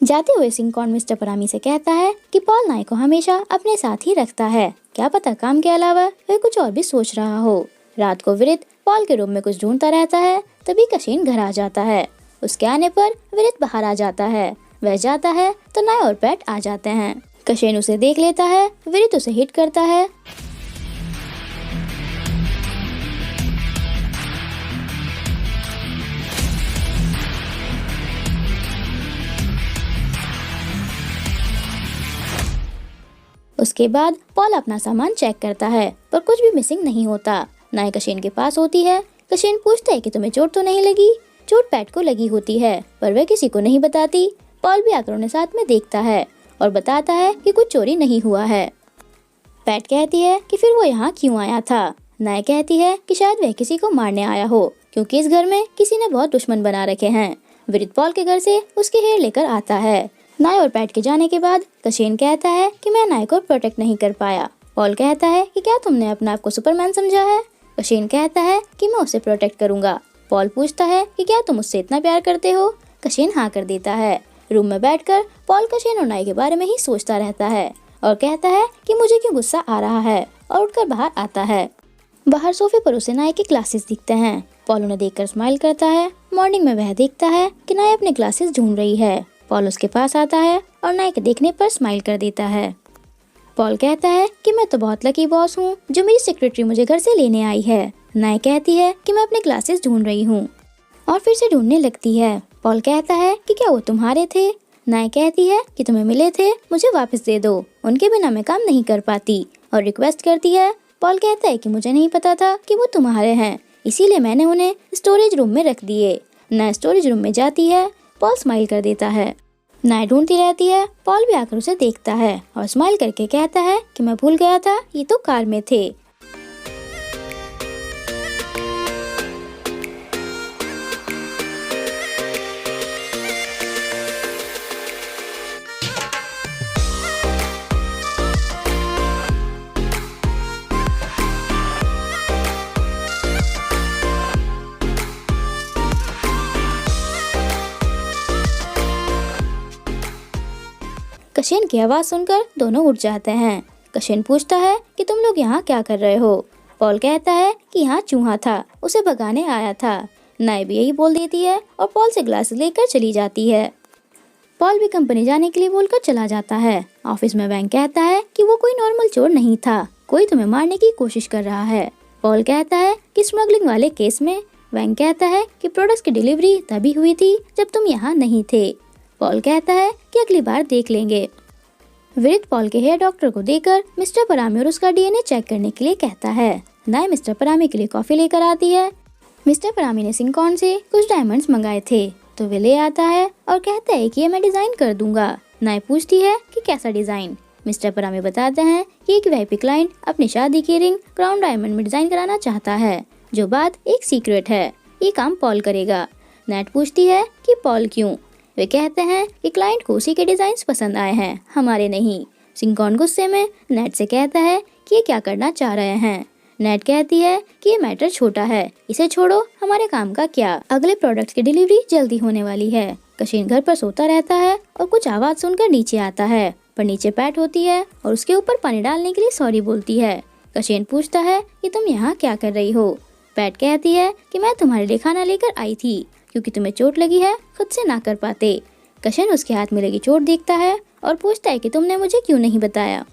जाते हुए सिंकॉन मिस्टर परामी से कहता है कि पॉल नाय को हमेशा अपने साथ ही रखता है, क्या पता काम के अलावा वह कुछ और भी सोच रहा हो। रात को विरित पॉल के रूम में कुछ ढूंढता रहता है, तभी कशिन घर आ जाता है। उसके आने पर विरित बाहर आ जाता है। वह जाता है तो नाय और पैट आ जाते हैं। कशिन उसे देख लेता है, विरित उसे हिट करता है। उसके बाद पॉल अपना सामान चेक करता है पर कुछ भी मिसिंग नहीं होता। नाय कशिन के पास होती है। कशिन पूछता है कि तुम्हें चोट तो नहीं लगी। चोट पैट को लगी होती है पर वह किसी को नहीं बताती। पॉल भी आकर उन्हें साथ में देखता है और बताता है कि कुछ चोरी नहीं हुआ है। पैट कहती है कि फिर वो यहाँ क्यों आया था। नाय कहती है कि शायद वह किसी को मारने आया हो, क्योंकि इस घर में किसी ने बहुत दुश्मन बना रखे हैं। विरित पॉल के घर से उसके हेयर लेकर आता है। नाय और पैट के जाने के बाद कशिन कहता है कि मैं नाय को प्रोटेक्ट नहीं कर पाया। पॉल कहता है कि क्या तुमने अपने आप को सुपरमैन समझा है। कशिन कहता है कि मैं उसे प्रोटेक्ट करूंगा। पॉल पूछता है कि क्या तुम उससे इतना प्यार करते हो। कशिन हाँ कर देता है। रूम में बैठकर पॉल कशिन और नाय के बारे में ही सोचता रहता है और कहता है कि मुझे क्यों गुस्सा आ रहा है, और उठकर बाहर आता है। बाहर सोफे पर उसे नाय के क्लासेस दिखते हैं। पॉल उन्हें देखकर स्माइल करता है। मॉर्निंग में वह देखता है कि नाय अपने क्लासेस ढूंढ रही है। पॉल उसके पास आता है और नाय के देखने पर स्माइल कर देता है। पॉल कहता है कि मैं तो बहुत लकी बॉस हूँ जो मेरी सेक्रेटरी मुझे घर से लेने आई है। नाय कहती है कि मैं अपने क्लासेस ढूंढ रही हूँ और फिर से ढूंढने लगती है। पॉल कहता है कि क्या वो तुम्हारे थे। नाय कहती है कि तुम्हें मिले थे, मुझे वापस दे दो, उनके बिना मैं काम नहीं कर पाती, और रिक्वेस्ट करती है। पॉल कहता है कि मुझे नहीं पता था कि वो तुम्हारे हैं, इसीलिए मैंने उन्हें स्टोरेज रूम में रख दिए। नाय स्टोरेज रूम में जाती है। पॉल स्माइल कर देता है। नाय ढूंढती रहती है। पॉल भी आकर उसे देखता है और स्माइल करके कहता है कि मैं भूल गया था, ये तो कार में थे। कशिन की आवाज सुनकर दोनों उठ जाते हैं। कशिन पूछता है कि तुम लोग यहाँ क्या कर रहे हो। पॉल कहता है कि यहाँ चूहा था, उसे भगाने आया था। नाय भी यही बोल देती है और पॉल से ग्लास लेकर चली जाती है। पॉल भी कंपनी जाने के लिए बोलकर चला जाता है। ऑफिस में वैंग कहता है कि वो कोई नॉर्मल चोर नहीं था, कोई तुम्हें मारने की कोशिश कर रहा है। पॉल कहता है कि स्मगलिंग वाले केस में। वैंग कहता है कि प्रोडक्ट्स की डिलीवरी तभी हुई थी जब तुम यहाँ नहीं थे। पॉल कहता है कि अगली बार देख लेंगे। विरित पॉल के हेयर डॉक्टर को देकर मिस्टर परामी और उसका डीएनए चेक करने के लिए कहता है। नाय मिस्टर परामी के लिए कॉफी लेकर आती है। मिस्टर परामी ने सिंकॉन से कुछ डायमंड्स मंगाए थे तो वे ले आता है और कहता है कि ये मैं डिजाइन कर दूंगा। नाय पूछती है कि कैसा डिजाइन। मिस्टर परामी बताते हैं कि एक वीआईपी क्लाइंट अपनी शादी की रिंग क्राउन डायमंड में डिजाइन कराना चाहता है, जो बात एक सीक्रेट है। ये काम पॉल करेगा। नेट पूछती है कि पॉल क्यों। वे कहते हैं कि क्लाइंट को उसी के डिजाइन्स पसंद आए हैं, हमारे नहीं। सिंकॉन गुस्से में नेट से कहता है कि ये क्या करना चाह रहे हैं। नेट कहती है कि ये मैटर छोटा है, इसे छोड़ो, हमारे काम का क्या। अगले प्रोडक्ट्स की डिलीवरी जल्दी होने वाली है। कशिन घर पर सोता रहता है और कुछ आवाज सुनकर नीचे आता है, पर नीचे पैट होती है और उसके ऊपर पानी डालने के लिए सॉरी बोलती है। कशिन पूछता है कि तुम यहाँ क्या कर रही हो। पैट कहती है कि मैं तुम्हारे लिए खाना लेकर आई थी, क्योंकि तुम्हें चोट लगी है, खुद से ना कर पाते। कशिन उसके हाथ में लगी चोट देखता है और पूछता है कि तुमने मुझे क्यों नहीं बताया।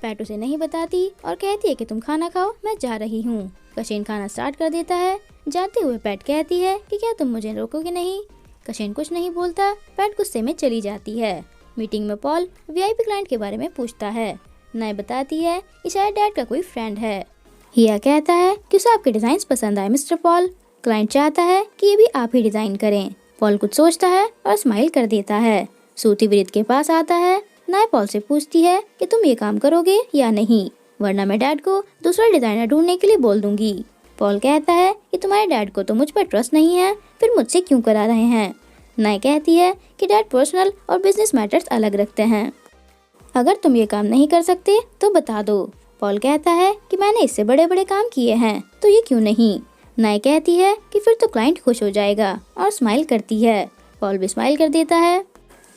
पैट उसे नहीं बताती और कहती है कि तुम खाना खाओ, मैं जा रही हूँ। कशिन खाना स्टार्ट कर देता है। जाते हुए पैट कहती है कि क्या तुम मुझे रोकोगे नहीं। कशिन कुछ नहीं बोलता। पैट गुस्से में चली जाती है। मीटिंग में पॉल वीआईपी क्लाइंट के बारे में पूछता है। नाय बताती है कि शायद डैड का कोई फ्रेंड है। हिया कहता है कि उसे आपके डिजाइन पसंद आए मिस्टर पॉल। क्लाइंट चाहता है कि ये भी आप ही डिजाइन करें। पॉल कुछ सोचता है और स्माइल कर देता है। सूती विरित के पास आता है। नाय पॉल से पूछती है कि तुम ये काम करोगे या नहीं, वरना मैं डैड को दूसरा डिजाइनर ढूंढने के लिए बोल दूंगी। पॉल कहता है कि तुम्हारे डैड को तो मुझ पर ट्रस्ट नहीं है, फिर मुझसे क्यों करा रहे हैं। नाय कहती है कि डैड पर्सनल और बिजनेस मैटर्स अलग रखते हैं, अगर तुम ये काम नहीं कर सकते तो बता दो। पॉल कहता है कि मैंने इससे बड़े बड़े काम किए हैं, तो ये क्यों नहीं। नाय कहती है कि फिर तो क्लाइंट खुश हो जाएगा और स्माइल करती है। पॉल भी स्माइल कर देता है।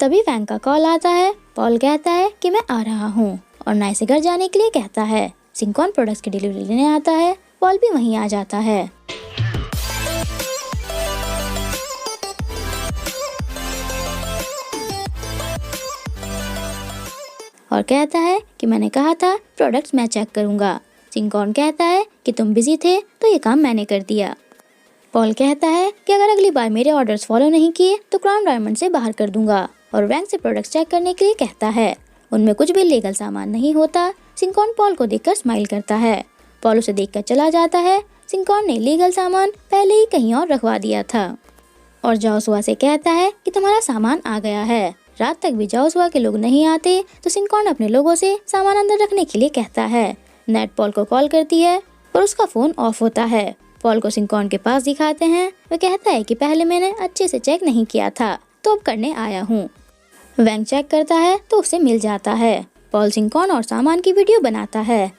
तभी वैंग का कॉल आता है। पॉल कहता है कि मैं आ रहा हूँ और नाय से घर जाने के लिए कहता है। सिंकॉन प्रोडक्ट्स की डिलीवरी लेने आता है। पॉल भी वहीं आ जाता है। और कहता है कि मैंने कहा था प्रोडक्ट्स मैं चेक करूंगा। सिंकॉन कहता है कि तुम बिजी थे तो ये काम मैंने कर दिया। पॉल कहता है कि अगर अगली बार मेरे ऑर्डर्स फॉलो नहीं किए तो क्राउन डायमंड से बाहर कर दूंगा और वैंग से प्रोडक्ट्स चेक करने के लिए कहता है। उनमें कुछ भी लीगल सामान नहीं होता। सिंकॉन पॉल को देखकर स्माइल करता है। पॉल उसे देखकर चला जाता है। सिंकॉन ने लीगल सामान पहले ही कहीं और रखवा दिया था और जोसुआ से कहता है कि तुम्हारा सामान आ गया है। रात तक भी जोसुआ के लोग नहीं आते तो सिंकॉन अपने लोगों से सामान अंदर रखने के लिए कहता है। नेट पॉल को कॉल करती है पर उसका फोन ऑफ होता है। पॉल को सिंकॉन के पास दिखाते हैं। वह कहता है कि पहले मैंने अच्छे से चेक नहीं किया था तो अब करने आया हूँ। वैंग चेक करता है तो उसे मिल जाता है। पॉल सिंकॉन और सामान की वीडियो बनाता है।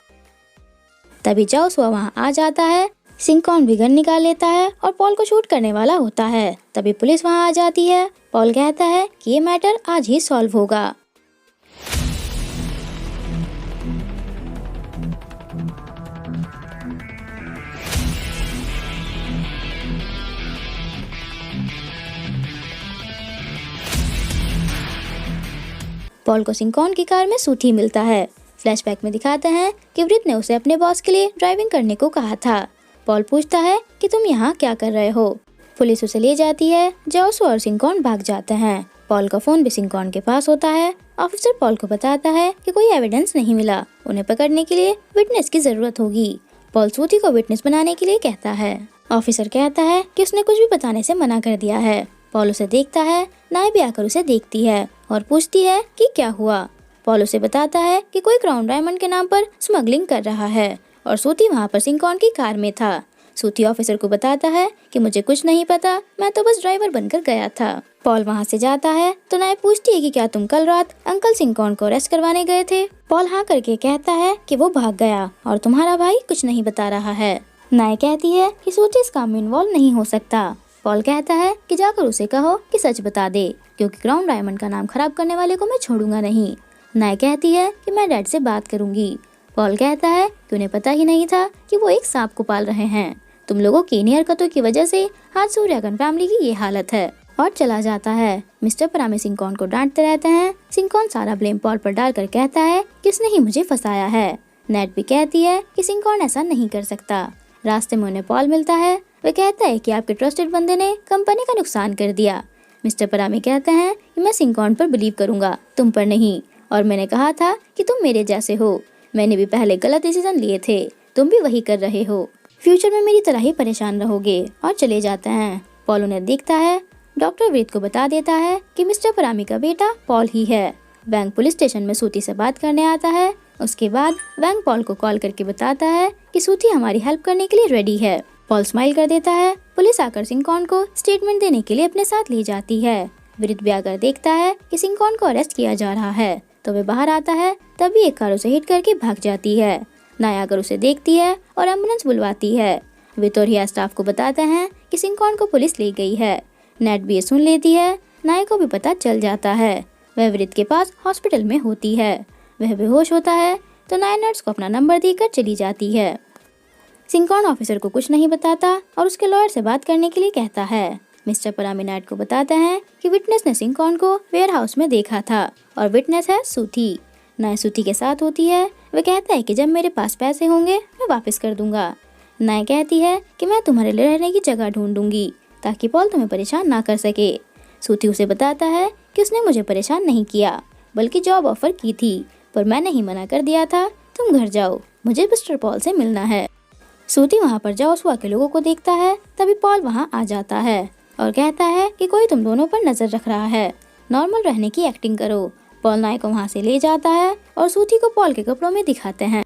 तभी जोसुआ वहाँ आ जाता है। सिंकॉन भी गन निकाल लेता है और पॉल को शूट करने वाला होता है। तभी पुलिस वहाँ आ जाती है। पॉल कहता है कि ये मैटर आज ही सॉल्व होगा। पॉल को सिंकॉन की कार में सूठी मिलता है। फ्लैशबैक में दिखाते हैं कि ब्रिट ने उसे अपने बॉस के लिए ड्राइविंग करने को कहा था। पॉल पूछता है कि तुम यहाँ क्या कर रहे हो। पुलिस उसे ले जाती है। जोसुआ और सिंकॉन भाग जाते हैं। पॉल का फोन भी सिंकॉन के पास होता है। ऑफिसर पॉल को बताता है कि कोई एविडेंस नहीं मिला। उन्हें पकड़ने के लिए विटनेस की जरूरत होगी। पॉल सूथी को विटनेस बनाने के लिए कहता है। ऑफिसर कहता है कि उसने कुछ भी बताने से मना कर दिया है। पॉल उसे देखता है। नाय भी आकर उसे देखती है और पूछती है कि क्या हुआ। पॉल उसे बताता है कि कोई क्राउन डायमंड के नाम पर स्मगलिंग कर रहा है और सूथी वहाँ पर सिंकॉन की कार में था। सूथी ऑफिसर को बताता है कि मुझे कुछ नहीं पता, मैं तो बस ड्राइवर बनकर गया था। पॉल वहाँ से जाता है तो नाय पूछती है कि क्या तुम कल रात अंकल सिंकॉन को अरेस्ट करवाने गए थे। पॉल हाँ करके कहता है कि वो भाग गया और तुम्हारा भाई कुछ नहीं बता रहा है। नाय कहती है कि सूथी इस काम में इन्वॉल्व नहीं हो सकता। पॉल कहता है कि जाकर उसे कहो कि सच बता दे, क्योंकि क्राउन डायमंड का नाम खराब करने वाले को मैं छोड़ूंगा नहीं। नाय कहती है कि मैं डैड से बात करूंगी। पॉल कहता है कि उन्हें पता ही नहीं था कि वो एक सांप को पाल रहे हैं। तुम लोगों की इन्हीं हरकतों की वजह से आज सूर्यगन फैमिली की ये हालत है। और चला जाता है। मिस्टर परामे सिंकॉन को डांटते रहते हैं। सिंकॉन सारा ब्लेम पॉल पर डालकर कहता है कि उसने ही मुझे फंसाया है। नेट भी कहती है कि सिंकॉन ऐसा नहीं कर सकता। रास्ते में उन्हें पॉल मिलता है। वह कहता है कि आपके ट्रस्टेड बंदे ने कंपनी का नुकसान कर दिया। मिस्टर परामे कहते हैं कि मैं सिंकॉन पर बिलीव करूंगा, तुम पर नहीं। और मैंने कहा था कि तुम मेरे जैसे हो। मैंने भी पहले गलत डिसीजन लिए थे, तुम भी वही कर रहे हो। फ्यूचर में मेरी तरह ही परेशान रहोगे। और चले जाते हैं। पॉल उन्हें देखता है। डॉक्टर वेद को बता देता है कि मिस्टर परामे का बेटा पॉल ही है। वैंग पुलिस स्टेशन में सूती से बात करने आता है। उसके बाद वैंग पॉल को कॉल करके बताता है कि सूती हमारी हेल्प करने के लिए रेडी है। पॉल स्माइल कर देता है। पुलिस आकर सिंकॉन को स्टेटमेंट देने के लिए अपने साथ ले जाती है। ब्रिट भी आकर देखता है कि सिंकॉन को अरेस्ट किया जा रहा है तो वे बाहर आता है। तभी एक कार उसे हिट करके भाग जाती है। नाय आकर उसे देखती है और एम्बुलेंस बुलवाती है। विक्टोरिया स्टाफ को बताते हैं कि सिंकॉन को पुलिस ले गई है। नेट भी ये सुन लेती है। नाय को भी पता चल जाता है। वह ब्रिट के पास हॉस्पिटल में होती है। वह बेहोश होता है तो नाय नर्स को अपना नंबर देकर चली जाती है। सिंकॉन ऑफिसर को कुछ नहीं बताता और उसके लॉयर से बात करने के लिए कहता है। मिस्टर परामे नाइट को बताते हैं कि विटनेस ने सिंकॉन को वेयर हाउस में देखा था और विटनेस है सूथी। नाय सूथी के साथ होती है। वह कहता है कि जब मेरे पास पैसे होंगे मैं वापस कर दूंगा। नाय कहती है कि मैं तुम्हारे लिए रहने की जगह ढूंढूंगी ताकि पॉल तुम्हें परेशान ना कर सके। सूथी उसे बताता है कि उसने मुझे परेशान नहीं किया बल्कि जॉब ऑफर की थी, पर मैंने ही मना कर दिया था। तुम घर जाओ, मुझे मिस्टर पॉल से मिलना है। सूती वहाँ पर जोसुआ के लोगों को देखता है। तभी पॉल वहाँ आ जाता है और कहता है कि कोई तुम दोनों पर नजर रख रहा है, नॉर्मल रहने की एक्टिंग करो। पॉल नाय को वहाँ से ले जाता है और सूती को पॉल के कपड़ों में दिखाते हैं।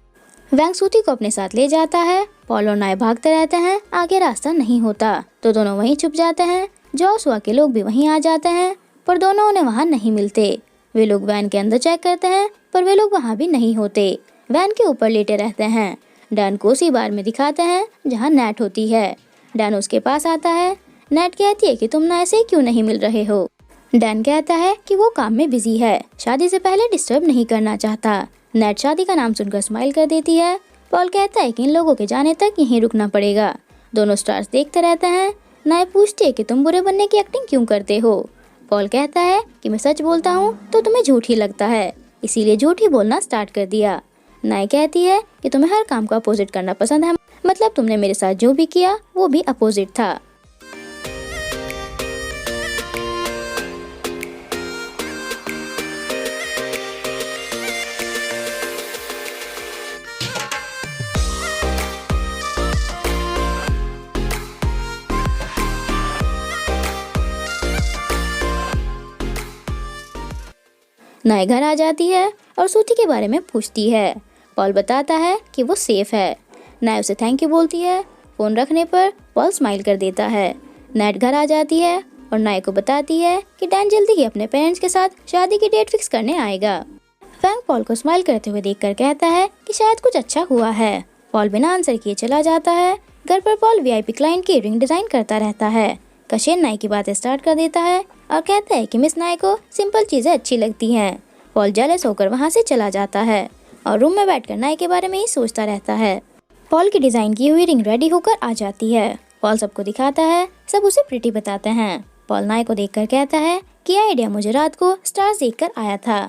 वैंग सूती को अपने साथ ले जाता है। पॉल और नाय भागते रहते हैं। आगे रास्ता नहीं होता तो दोनों वहीं छुप जाते हैं। जोसुआ के लोग भी वहीं आ जाते हैं पर दोनों उन्हें वहाँ नहीं मिलते। वे लोग वैन के अंदर चेक करते हैं पर वे लोग वहाँ भी नहीं होते। वैन के ऊपर लेटे रहते हैं। डैन को उसी बार में दिखाते हैं जहाँ नेट होती है। डैन उसके पास आता है। नेट कहती है कि तुम नाय से क्यों नहीं मिल रहे हो। डैन कहता है कि वो काम में बिजी है, शादी से पहले डिस्टर्ब नहीं करना चाहता। नेट शादी का नाम सुनकर स्माइल कर देती है। पॉल कहता है कि इन लोगों के जाने तक यहीं रुकना पड़ेगा। दोनों स्टार्स देखते रहते हैं। नाय पूछती है कि तुम बुरे बनने की एक्टिंग क्यों करते हो। पॉल कहता है कि मैं सच बोलता हूँ तो तुम्हें झूठ ही लगता है, इसीलिए झूठ ही बोलना स्टार्ट कर दिया। नाय कहती है कि तुम्हें हर काम को अपोजिट करना पसंद है, मतलब तुमने मेरे साथ जो भी किया वो भी अपोजिट था। नाय घर आ जाती है और सूची के बारे में पूछती है। पॉल बताता है कि वो सेफ है। नाय उसे थैंक यू बोलती है। फोन रखने पर पॉल स्माइल कर देता है। नेट घर आ जाती है और नाय को बताती है कि डैन जल्दी ही अपने पेरेंट्स के साथ शादी की डेट फिक्स करने आएगा। फैंग पॉल को स्माइल करते हुए देखकर कहता है कि शायद कुछ अच्छा हुआ है। पॉल बिना आंसर किए चला जाता है। घर पर पॉल वीआईपी क्लाइंट की रिंग डिजाइन करता रहता है। कशेन नाय की बातें स्टार्ट कर देता है और कहता है कि मिस नाय को सिंपल चीजें अच्छी लगती हैं। पॉल जेलस होकर वहाँ से चला जाता है और रूम में बैठकर नाय के बारे में ही सोचता रहता है। पॉल की डिजाइन की हुई रिंग रेडी होकर आ जाती है। पॉल सबको दिखाता है, सब उसे प्रिटी बताते हैं। पॉल नाय को देखकर कहता है कि यह आइडिया मुझे रात को स्टार्स देखकर आया था।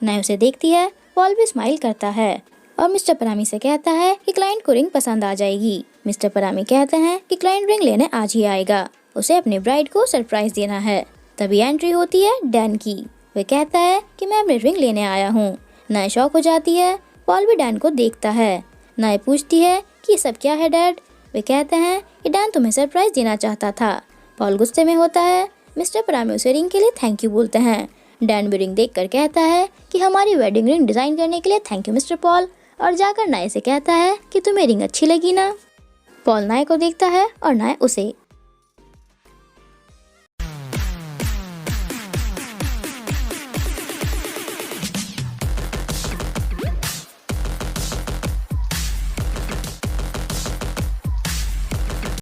नाय उसे देखती है। पॉल भी स्माइल करता है और मिस्टर परामी से कहता है कि क्लाइंट को रिंग पसंद आ जाएगी। मिस्टर परामी कहते हैं कि क्लाइंट रिंग लेने आज ही आएगा, उसे अपनी ब्राइड को सरप्राइज देना है। तभी एंट्री होती है डैन की। वह कहता है कि मैं अपनी रिंग लेने आया हूँ। नाय शॉक हो जाती है। पॉल भी डैन को देखता है। नाय पूछती है कि ये सब क्या है डैड। वे कहते हैं कि डैन तुम्हें सरप्राइज देना चाहता था। पॉल गुस्से में होता है। मिस्टर परामी उसे रिंग के लिए थैंक यू बोलते हैं। डैन भी रिंग देखकर कहता है कि हमारी वेडिंग रिंग डिजाइन करने के लिए थैंक यू मिस्टर पॉल, और जाकर नाय से कहता है कि तुम्हें रिंग अच्छी लगी ना। पॉल नाय को देखता है और नाय उसे।